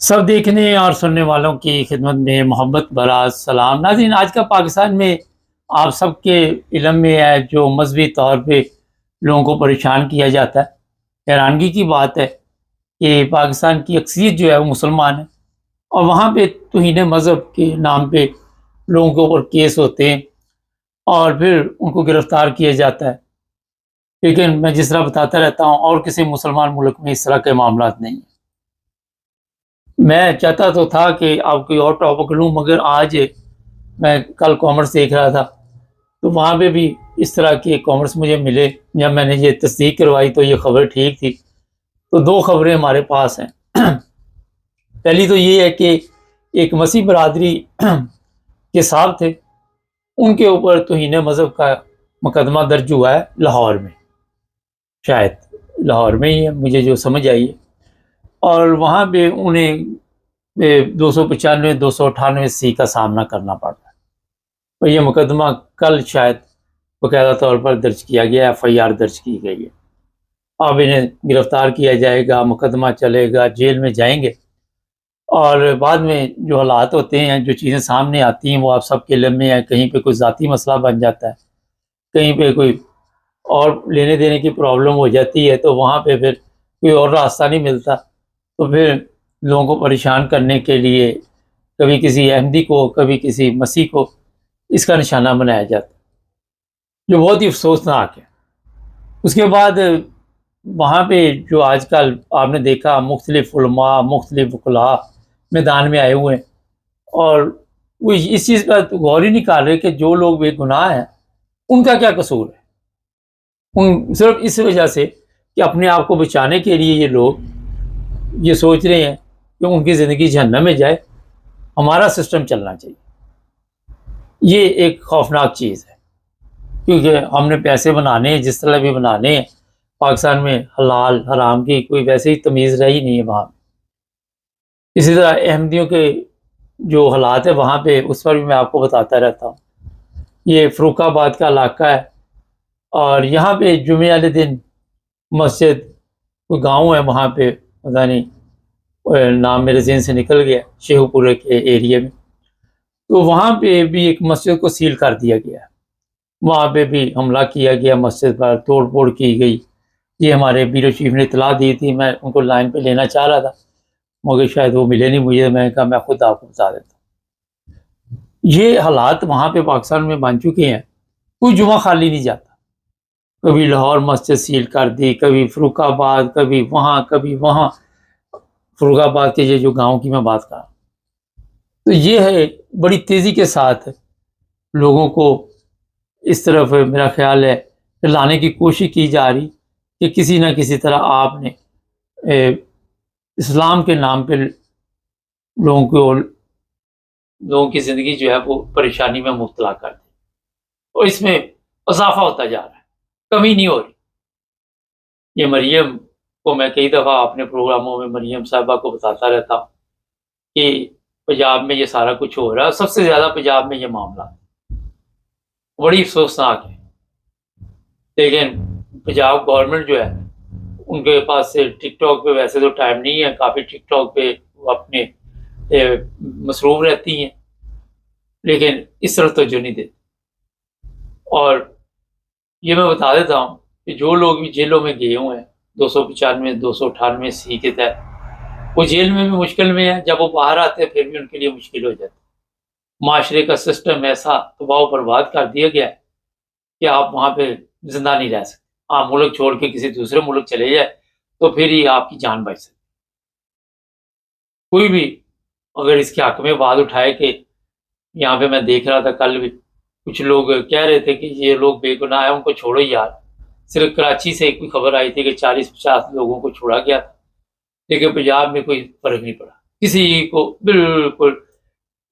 سب دیکھنے اور سننے والوں کی خدمت میں محبت بھرا سلام۔ ناظرین، آج کا پاکستان میں آپ سب کے علم میں ہے جو مذہبی طور پہ لوگوں کو پریشان کیا جاتا ہے۔ حیرانگی کی بات ہے کہ پاکستان کی اکثریت جو ہے وہ مسلمان ہے، اور وہاں پہ توہین مذہب کے نام پہ لوگوں کے اوپر کیس ہوتے ہیں اور پھر ان کو گرفتار کیا جاتا ہے۔ لیکن میں جس طرح بتاتا رہتا ہوں، اور کسی مسلمان ملک میں اس طرح کے معاملات نہیں ہیں۔ میں چاہتا تو تھا کہ آپ کوئی اور ٹاپک لوں، مگر آج میں کل کامرس دیکھ رہا تھا تو وہاں پہ بھی اس طرح کے کامرس مجھے ملے۔ جب میں نے یہ تصدیق کروائی تو یہ خبر ٹھیک تھی۔ تو دو خبریں ہمارے پاس ہیں۔ پہلی تو یہ ہے کہ ایک مسیح برادری کے صاحب تھے، ان کے اوپر توہین مذہب کا مقدمہ درج ہوا ہے لاہور میں، شاید لاہور میں ہی ہے، مجھے جو سمجھ آئی ہے۔ اور وہاں پہ انہیں 295 298 سی کا سامنا کرنا پڑ رہا ہے، اور یہ مقدمہ کل شاید باقاعدہ طور پر درج کیا گیا، FIR درج کی گئی ہے۔ اب انہیں گرفتار کیا جائے گا، مقدمہ چلے گا، جیل میں جائیں گے، اور بعد میں جو حالات ہوتے ہیں، جو چیزیں سامنے آتی ہیں، وہ آپ سب کے علم میں ہے۔ کہیں پہ کوئی ذاتی مسئلہ بن جاتا ہے، کہیں پہ کوئی اور لینے دینے کی پرابلم ہو جاتی ہے، تو وہاں پہ پھر کوئی اور راستہ نہیں ملتا، تو پھر لوگوں کو پریشان کرنے کے لیے کبھی کسی احمدی کو، کبھی کسی مسیح کو اس کا نشانہ بنایا جاتا ہے، جو بہت ہی افسوسناک ہے۔ اس کے بعد وہاں پہ جو آج کل آپ نے دیکھا، مختلف علماء، مختلف وکلاء میدان میں آئے ہوئے ہیں، اور وہ اس چیز کا غور ہی نہیں کر رہے کہ جو لوگ بے گناہ ہیں ان کا کیا قصور ہے۔ ان صرف اس وجہ سے کہ اپنے آپ کو بچانے کے لیے یہ لوگ یہ سوچ رہے ہیں کہ ان کی زندگی جہنم میں جائے، ہمارا سسٹم چلنا چاہیے۔ یہ ایک خوفناک چیز ہے، کیونکہ ہم نے پیسے بنانے ہیں، جس طرح بھی بنانے ہیں۔ پاکستان میں حلال حرام کی کوئی ویسے ہی تمیز رہی نہیں ہے وہاں۔ اسی طرح احمدیوں کے جو حالات ہے وہاں پہ، اس پر بھی میں آپ کو بتاتا رہتا ہوں۔ یہ فروخ آباد کا علاقہ ہے، اور یہاں پہ جمعے والے دن مسجد، کوئی گاؤں ہے وہاں پہ، پتہ نہیں نام میرے ذہن سے نکل گیا، شیخو پورے کے ایریے میں، تو وہاں پہ بھی ایک مسجد کو سیل کر دیا گیا، وہاں پہ بھی حملہ کیا گیا، مسجد پر توڑ پھوڑ کی گئی۔ یہ ہمارے بیورو چیف نے اطلاع دی تھی، میں ان کو لائن پہ لینا چاہ رہا تھا مگر شاید وہ ملے نہیں مجھے۔ میں نے کہا میں خود آپ کو بتا دیتا ہوں۔ یہ حالات وہاں پہ پاکستان میں بن چکے ہیں، کوئی جمعہ خالی نہیں جاتا۔ کبھی لاہور مسجد سیل کر دی، کبھی فروخ آباد، کبھی وہاں، کبھی وہاں۔ فروخ آباد کے یہ جو گاؤں کی میں بات کر رہا ہوں، تو یہ ہے بڑی تیزی کے ساتھ لوگوں کو اس طرف میرا خیال ہے لانے کی کوشش کی جا رہی کہ کسی نہ کسی طرح آپ نے اسلام کے نام پہ لوگوں کی زندگی جو ہے وہ پریشانی میں مبتلا کر دی، اور اس میں اضافہ ہوتا جا رہا ہے، کمی نہیں ہو رہی۔ یہ مریم کو میں کئی دفعہ اپنے پروگراموں میں مریم صاحبہ کو بتاتا رہتا ہوں کہ پنجاب میں یہ سارا کچھ ہو رہا ہے، سب سے زیادہ پنجاب میں یہ معاملہ بڑی افسوسناک ہے۔ لیکن پنجاب گورنمنٹ جو ہے، ان کے پاس سے ٹک ٹاک پہ ویسے تو ٹائم نہیں ہے، کافی ٹک ٹاک پہ وہ اپنے مصروف رہتی ہیں، لیکن اس طرف توجہ نہیں دیتی۔ اور یہ میں بتا دیتا ہوں کہ جو لوگ بھی جیلوں میں گئے ہوئے ہیں 295 298 سی کے تحت، وہ جیل میں بھی مشکل میں ہے، جب وہ باہر آتے ہیں پھر بھی ان کے لیے مشکل ہو جاتی ہے۔ معاشرے کا سسٹم ایسا تباہ و برباد کر دیا گیا ہے کہ آپ وہاں پہ زندہ نہیں رہ سکتے۔ آپ ملک چھوڑ کے کسی دوسرے ملک چلے جائے تو پھر ہی آپ کی جان بچ سکتی۔ کوئی بھی اگر اس کے حق میں بات اٹھائے کہ یہاں پہ میں دیکھ رہا تھا کل بھی کچھ لوگ کہہ رہے تھے کہ یہ لوگ بے گناہ ہیں، ان کو چھوڑو یار۔ صرف کراچی سے کوئی خبر آئی تھی کہ 40-50 لوگوں کو چھوڑا گیا تھا، لیکن پنجاب میں کوئی فرق نہیں پڑا، کسی کو بالکل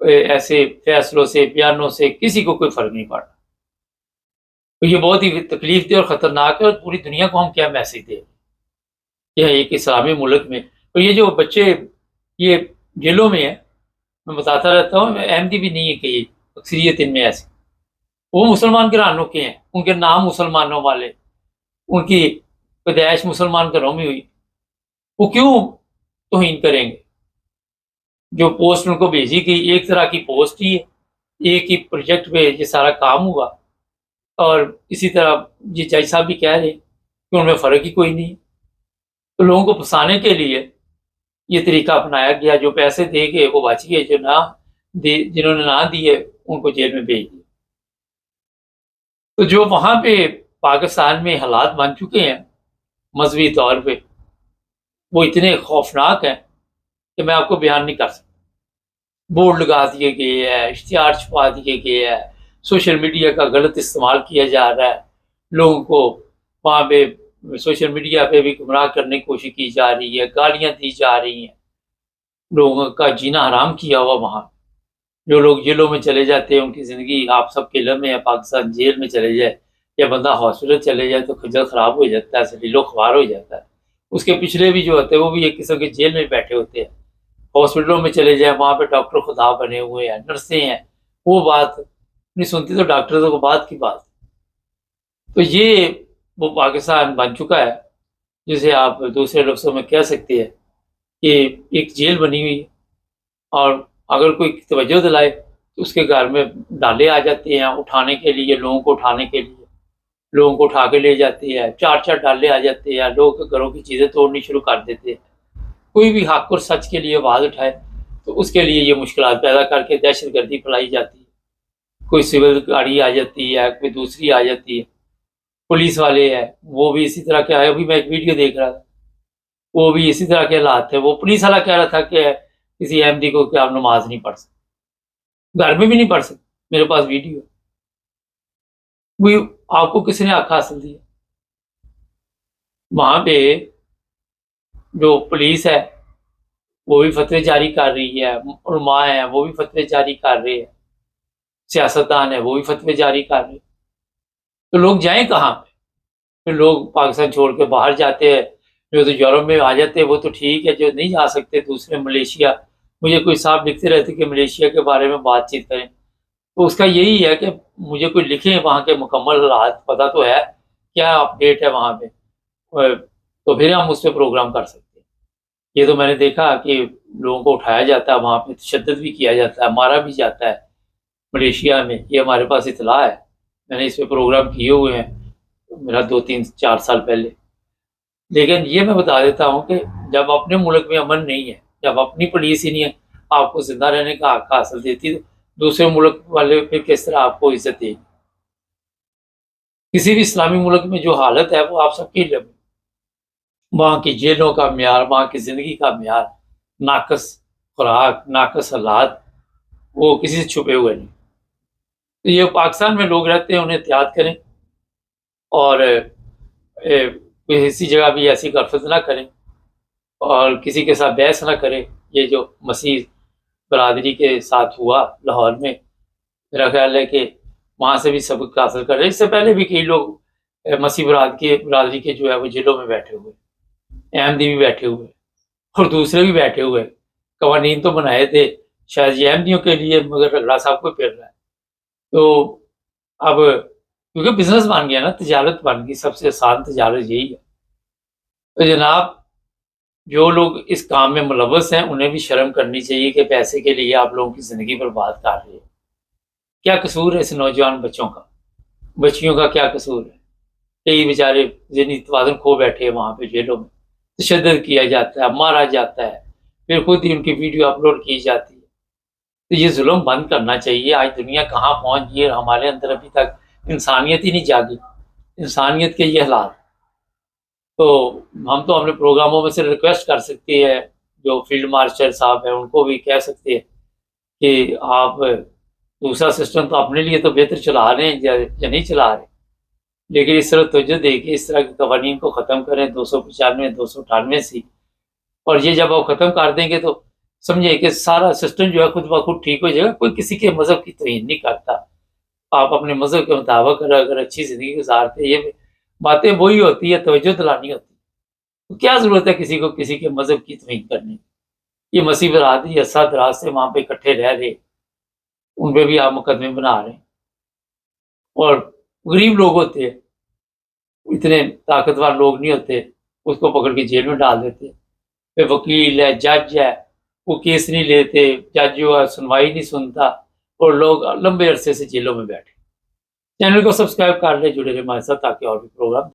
ایسے فیصلوں سے، بیانوں سے کسی کو کوئی فرق نہیں پڑا۔ تو یہ بہت ہی تکلیف دہ اور خطرناک ہے، اور پوری دنیا کو ہم کیا میسج دیں کہ ایک اسلامی ملک میں۔ اور یہ جو بچے یہ جیلوں میں ہیں، میں بتاتا رہتا ہوں، احمدی بھی نہیں ہے کہ یہ اکثریت ان میں ایسی، وہ مسلمان گھرانوں کے ہیں، ان کے نام مسلمانوں والے، ان کی پیدائش مسلمان گھروں میں ہوئی، وہ کیوں توہین کریں گے؟ جو پوسٹ ان کو بھیجی گئی ایک طرح کی پوسٹ ہی ہے، ایک ہی پروجیکٹ پہ یہ سارا کام ہوا، اور اسی طرح یہ جج صاحب بھی کہہ رہے کہ ان میں فرق ہی کوئی نہیں۔ تو لوگوں کو پھنسانے کے لیے یہ طریقہ اپنایا گیا، جو پیسے دے گئے وہ بچ گئے، جو نہ دے، جنہوں نے نہ دیے ان کو جیل میں بھیج دیا۔ تو جو وہاں پہ پاکستان میں حالات بن چکے ہیں مذہبی طور پہ، وہ اتنے خوفناک ہیں کہ میں آپ کو بیان نہیں کر سکتا۔ بورڈ لگا دیے گئے ہیں، اشتہار چھپا دیے گئے ہیں، سوشل میڈیا کا غلط استعمال کیا جا رہا ہے، لوگوں کو وہاں پہ سوشل میڈیا پہ بھی گمراہ کرنے کی کوشش کی جا رہی ہے، گالیاں دی جا رہی ہیں، لوگوں کا جینا حرام کیا ہوا وہاں۔ جو لوگ جیلوں میں چلے جاتے ہیں ان کی زندگی آپ سب کے علم میں ہے، پاکستان جیل میں چلے جائے یا بندہ ہاسپٹل چلے جائے تو خجل خراب ہو جاتا ہے، سلیل و خوار ہو جاتا ہے۔ اس کے پچھلے بھی جو ہوتے ہیں وہ بھی ایک قسم کے جیل میں بیٹھے ہوتے ہیں۔ ہاسپٹلوں میں چلے جائیں، وہاں پہ ڈاکٹر خدا بنے ہوئے ہیں، نرسیں ہیں، وہ بات نہیں سنتی تو ڈاکٹر کو بات کی بات۔ تو یہ وہ پاکستان بن چکا ہے جسے آپ دوسرے لفظوں میں کہہ سکتے ہیں کہ ایک جیل بنی ہوئی ہے، اور اگر کوئی توجہ دلائے تو اس کے گھر میں ڈالے آ جاتے ہیں اٹھانے کے لیے، لوگوں کو اٹھانے کے لیے، لوگوں کو اٹھا کے لے جاتے ہیں، چار چار ڈالے آ جاتے ہیں، لوگوں کے گھروں کی چیزیں توڑنی شروع کر دیتے ہیں۔ کوئی بھی حق اور سچ کے لیے آواز اٹھائے تو اس کے لیے یہ مشکلات پیدا کر کے دہشت گردی پھیلائی جاتی ہے۔ کوئی سول گاڑی آ جاتی ہے، کوئی دوسری آ جاتی ہے، پولیس والے ہیں وہ بھی اسی طرح کے آئے۔ ابھی میں ایک ویڈیو دیکھ رہا تھا، وہ بھی اسی طرح کے حالات تھے۔ وہ پولیس والا کہہ رہا تھا کہ کسی احمدی کو کہ آپ نماز نہیں پڑھ سکتے، گھر میں بھی نہیں پڑھ سکتے، میرے پاس ویڈیو ہے۔ وہ آپ کو کس نے حق حاصل دیا؟ وہاں پہ جو پولیس ہے وہ بھی فتوے جاری کر رہی ہے، علماء ہیں وہ بھی فتوے جاری کر رہے ہیں، سیاستدان ہیں وہ بھی فتوے جاری کر رہے ہیں۔ تو لوگ جائیں کہاں پہ؟ پھر لوگ پاکستان چھوڑ کے باہر جاتے ہیں، جو تو یورپ میں آ جاتے ہیں وہ تو ٹھیک ہے، جو نہیں جا سکتے دوسرے ملیشیا، مجھے کوئی صاحب لکھتے رہتے کہ ملیشیا کے بارے میں بات چیت کریں، تو اس کا یہی ہے کہ مجھے کوئی لکھیں، وہاں کے مکمل حالات پتہ تو ہے، کیا اپڈیٹ ہے وہاں پہ، تو پھر ہم اس پہ پروگرام کر سکتے ہیں۔ یہ تو میں نے دیکھا کہ لوگوں کو اٹھایا جاتا ہے، وہاں پہ تشدد بھی کیا جاتا ہے، مارا بھی جاتا ہے ملیشیا میں، یہ ہمارے پاس اطلاع ہے، میں نے اس پہ پروگرام کیے ہوئے ہیں میرا 2 3 4 سال پہلے۔ لیکن یہ میں بتا دیتا ہوں کہ جب اپنے ملک میں امن نہیں ہے، جب اپنی پولیس ہی نہیں ہے آپ کو زندہ رہنے کا حق حاصل دیتی، تو دوسرے ملک والے پھر کس طرح آپ کو عزت دے گی؟ کسی بھی اسلامی ملک میں جو حالت ہے وہ آپ سب کی علم ہے۔ وہاں کی جیلوں کا معیار، وہاں کی زندگی کا معیار، ناقص خوراک، ناقص حالات، وہ کسی سے چھپے ہوئے نہیں۔ تو یہ پاکستان میں لوگ رہتے ہیں، انہیں احتیاط کریں، اور کسی جگہ بھی ایسی غفلت نہ کریں، اور کسی کے ساتھ بحث نہ کریں۔ یہ جو مسیح برادری کے ساتھ ہوا لاہور میں، میرا خیال ہے کہ وہاں سے بھی سبق حاصل کر رہے ہیں۔ اس سے پہلے بھی کئی لوگ مسیح برادری کے جو ہے وہ جیلوں میں بیٹھے ہوئے، احمدی بھی بیٹھے ہوئے اور دوسرے بھی بیٹھے ہوئے۔ قوانین تو بنائے تھے شاید یہ احمدیوں کے لیے، مگر رگڑا صاحب کو پھر رہا ہے۔ تو اب کیونکہ بزنس بن گیا نا، تجارت بن گئی، سب سے آسان تجارت یہی ہے۔ تو جناب جو لوگ اس کام میں ملوث ہیں انہیں بھی شرم کرنی چاہیے کہ پیسے کے لیے آپ لوگوں کی زندگی برباد کر رہے ہیں۔ کیا قصور ہے اس نوجوان بچوں کا، بچیوں کا کیا قصور ہے؟ کئی بیچارے ذہنی توازن کھو بیٹھے ہیں وہاں پہ جیلوں میں، تشدد کیا جاتا ہے، مارا جاتا ہے، پھر خود ہی ان کی ویڈیو اپلوڈ کی جاتی ہے۔ تو یہ ظلم بند کرنا چاہیے۔ آج دنیا کہاں پہنچ گئی ہے، ہمارے اندر ابھی تک انسانیت ہی نہیں جاگی، انسانیت کے یہ حالات۔ تو ہم تو اپنے پروگراموں میں سے ریکویسٹ کر سکتے ہیں، جو فیلڈ مارشل صاحب ہیں ان کو بھی کہہ سکتے ہیں کہ آپ دوسرا سسٹم تو اپنے لیے تو بہتر چلا رہے ہیں یا نہیں چلا رہے، لیکن اس طرح توجہ دے کے اس طرح کے قوانین کو ختم کریں، 295 298 سی، اور یہ جب آپ ختم کر دیں گے تو سمجھے کہ سارا سسٹم جو ہے خود بخود ٹھیک ہو جائے گا۔ کوئی کسی کے مذہب کی توہین نہیں کرتا، آپ اپنے مذہب کے مطابق اگر اچھی زندگی گزارتے، یہ باتیں وہی ہوتی ہے، توجہ دلانی ہوتی ہے۔ تو کیا ضرورت ہے کسی کو کسی کے مذہب کی توہین کرنے کی؟ یہ مسیح برادری عرصہ دراز سے وہاں پہ اکٹھے رہ رہے، ان پہ بھی آپ مقدمے بنا رہے ہیں، اور غریب لوگ ہوتے ہیں، اتنے طاقتور لوگ نہیں ہوتے، اس کو پکڑ کے جیل میں ڈال دیتے۔ پھر وکیل ہے، جج ہے، وہ کیس نہیں لیتے، جج جو ہے سنوائی نہیں سنتا، اور لوگ لمبے عرصے سے جیلوں میں بیٹھے۔ چینل کو سبسکرائب کر لیں، جڑے رہیں ہمارے ساتھ تاکہ اور بھی پروگرام